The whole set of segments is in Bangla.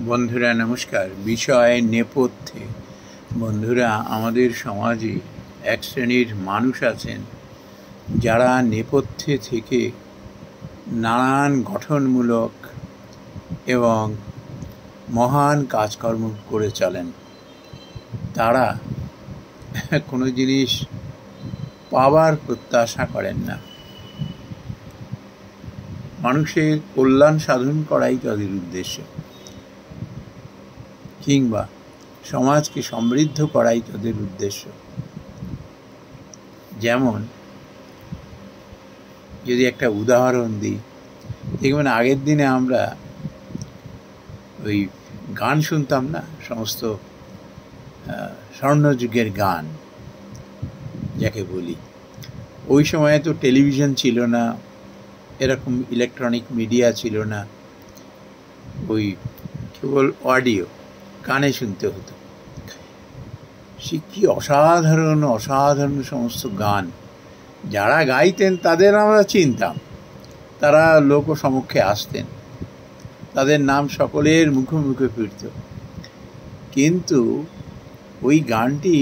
বন্ধুরা নমস্কার। বিষয় নেপথ্যে। বন্ধুরা, আমাদের সমাজে এক শ্রেণীর মানুষ আছেন যারা নেপথ্যে থেকে নানান গঠনমূলক এবং মহান কাজকর্ম করে চলেন। তারা কোনো জিনিস পাওয়ার প্রত্যাশা করেন না, মানুষের কল্যাণ সাধন করাই তাদের উদ্দেশ্য, কিংবা সমাজকে সমৃদ্ধ করাই তাদের উদ্দেশ্য। যেমন যদি একটা উদাহরণ দিই, দেখবেন আগের দিনে আমরা ওই গান শুনতাম না, সমস্ত স্বর্ণযুগের গান যাকে বলি। ওই সময়ে তো টেলিভিশন ছিল না, এরকম ইলেকট্রনিক মিডিয়া ছিল না, ওই কেবল অডিও কানে শুনতে হতো। সে কি অসাধারণ অসাধারণ সমস্ত গান, যারা গাইতেন তাদের আমরা চিনতাম, তারা লোক সমক্ষে আসতেন, তাদের নাম সকলের মুখে মুখে ফিরত। কিন্তু ওই গানটি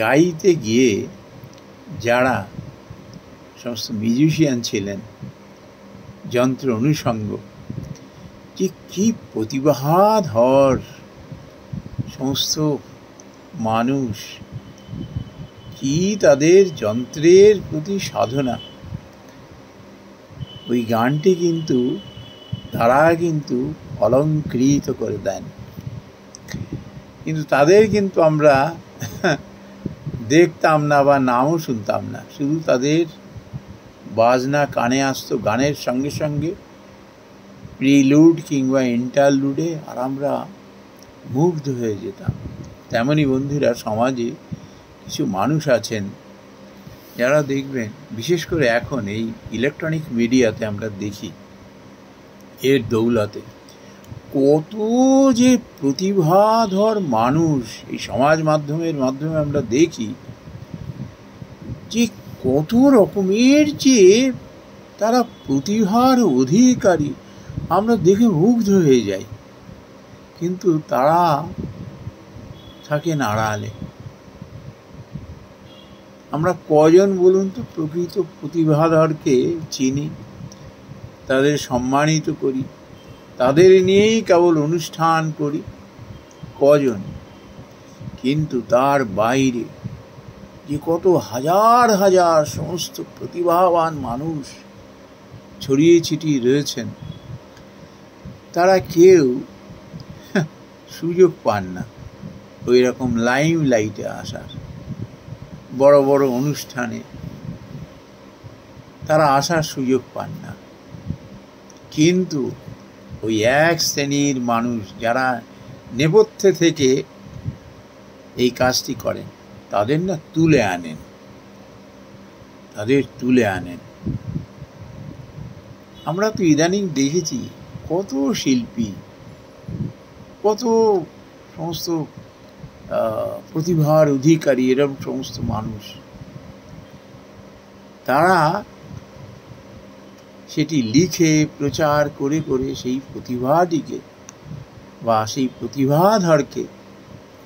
গাইতে গিয়ে যারা সমস্ত মিউজিশিয়ান ছিলেন, যন্ত্র অনুষঙ্গ, যে কি প্রতিভাধর সমস্ত মানুষ, কি তাদের যন্ত্রের প্রতি সাধনা। ওই গানটি কিন্তু তারা কিন্তু অলঙ্কৃত করে দেন, কিন্তু তাদের কিন্তু আমরা দেখতাম না বা নামও শুনতাম না, শুধু তাদের বাজনা কানে আসতো গানের সঙ্গে সঙ্গে, প্রিলুড কিংবা ইন্টারলুডে, আর আমরা মুগ্ধ হয়ে যেতাম। তেমনই বন্ধুরা, সমাজে কিছু মানুষ আছেন যারা দেখবেন, বিশেষ করে এখন এই ইলেকট্রনিক মিডিয়াতে আমরা দেখি, এর দৌলতে কত যে প্রতিভাধর মানুষ এই সমাজ মাধ্যমের মাধ্যমে আমরা দেখি, যে কত রকমের যে তারা প্রতিভার অধিকারী, আমরা দেখে মুগ্ধ হয়ে যাই। কিন্তু তারা থাকেন আড়ালে। আমরা কজন বলুন তো প্রকৃত প্রতিভাধরকে চিনি, তাদের সম্মানিত করি, তাদের নিয়েই কেবল অনুষ্ঠান করি? কজন? কিন্তু তার বাইরে যে কত হাজার হাজার সমস্ত প্রতিভাবান মানুষ ছড়িয়ে ছিটিয়ে রয়েছেন, তারা কেউ সুযোগ পান না ওই রকম লাইম লাইটে আসার, বড় বড় অনুষ্ঠানে তারা আসার সুযোগ পান না। কিন্তু ওই এক শ্রেণীর মানুষ যারা নেপথ্যে থেকে এই কাজটি করেন, তাদের না তুলে আনেন, তাদের তুলে আনেন। আমরা তো ইদানিং দেখেছি কত শিল্পী, কত সমস্ত প্রতিভার অধিকারী এরকম সমস্ত মানুষ, তারা সেটি লিখে প্রচার করে করে সেই প্রতিভাটিকে বা সেই প্রতিভাধরকে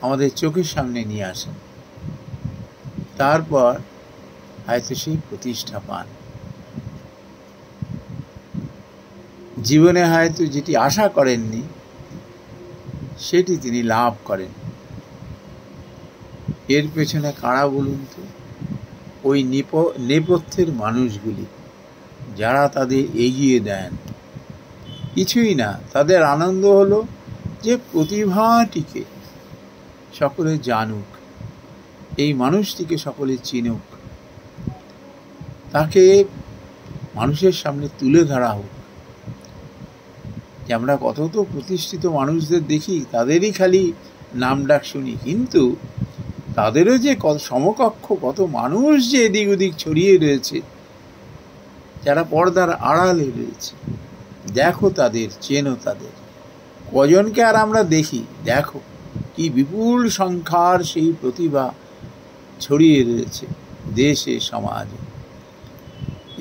আমাদের চোখের সামনে নিয়ে আসেন। তারপর হয়তো সেই প্রতিষ্ঠা পান, জীবনে হয়তো যেটি আশা করেননি সেটি তিনি লাভ করেন। এর পেছনে কারা বলুন তো? ওই নেপথ্যের মানুষগুলি, যারা তাদের এগিয়ে দেন। কিছুই না, তাদের আনন্দ হলো যে প্রতিভাটিকে সকলে জানুক, এই মানুষটিকে সকলে চিনুক, তাকে মানুষের সামনে তুলে ধরা হোক। যে আমরা কত তো প্রতিষ্ঠিত মানুষদের দেখি, তাদেরই খালি নাম ডাক শুনি, কিন্তু তাদেরও যে সমকক্ষ কত মানুষ যে এদিক ওদিক ছড়িয়ে রয়েছে, যারা পর্দার আড়ালে রয়েছে। দেখো তাদের, চেনো তাদের। কজনকে আর আমরা দেখি? দেখো কি বিপুল সংখ্যার সেই প্রতিভা ছড়িয়ে রয়েছে দেশে, সমাজে।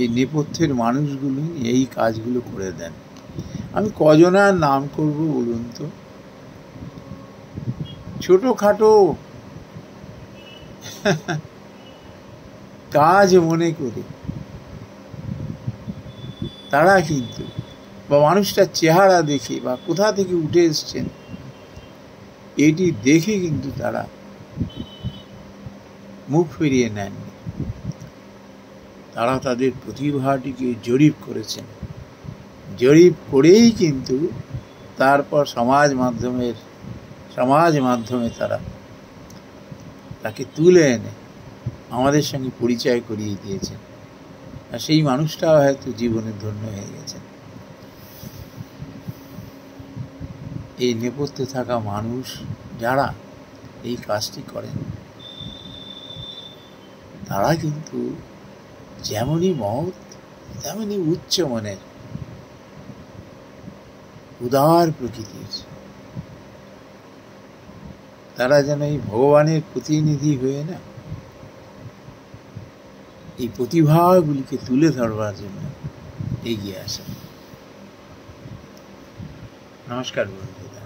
এই নেপথ্যের মানুষগুলো এই কাজগুলো করে দেন। আমি কজনার নাম করব বলুন তো? ছোটখাটো কাজ মনে করে তারা কিন্তু, বা মানুষটার চেহারা দেখে বা কোথা থেকে উঠে এসছেন এটি দেখে কিন্তু তারা মুখ ফিরিয়ে নেননি। তারা তাদের প্রতিভাটিকে জরিপ করেছেন, জরিপ করেই কিন্তু তারপর সমাজ মাধ্যমে তারা তাকে তুলে এনে আমাদের সঙ্গে পরিচয় করিয়ে দিয়েছেন। আর সেই মানুষটাও হয়তো জীবনে ধন্য হয়ে গেছেন। এই নেপথ্যে থাকা মানুষ যারা এই কাজটি করেন তারা কিন্তু যেমনই মহৎ তেমনই উচ্চ মনের, উদার প্রকৃতির। তারা যেন এই ভগবানের প্রতিনিধি হয়ে না এই প্রতিভাগুলিকে তুলে ধরবার জন্য এগিয়ে আসেন। নমস্কার বন্ধুরা।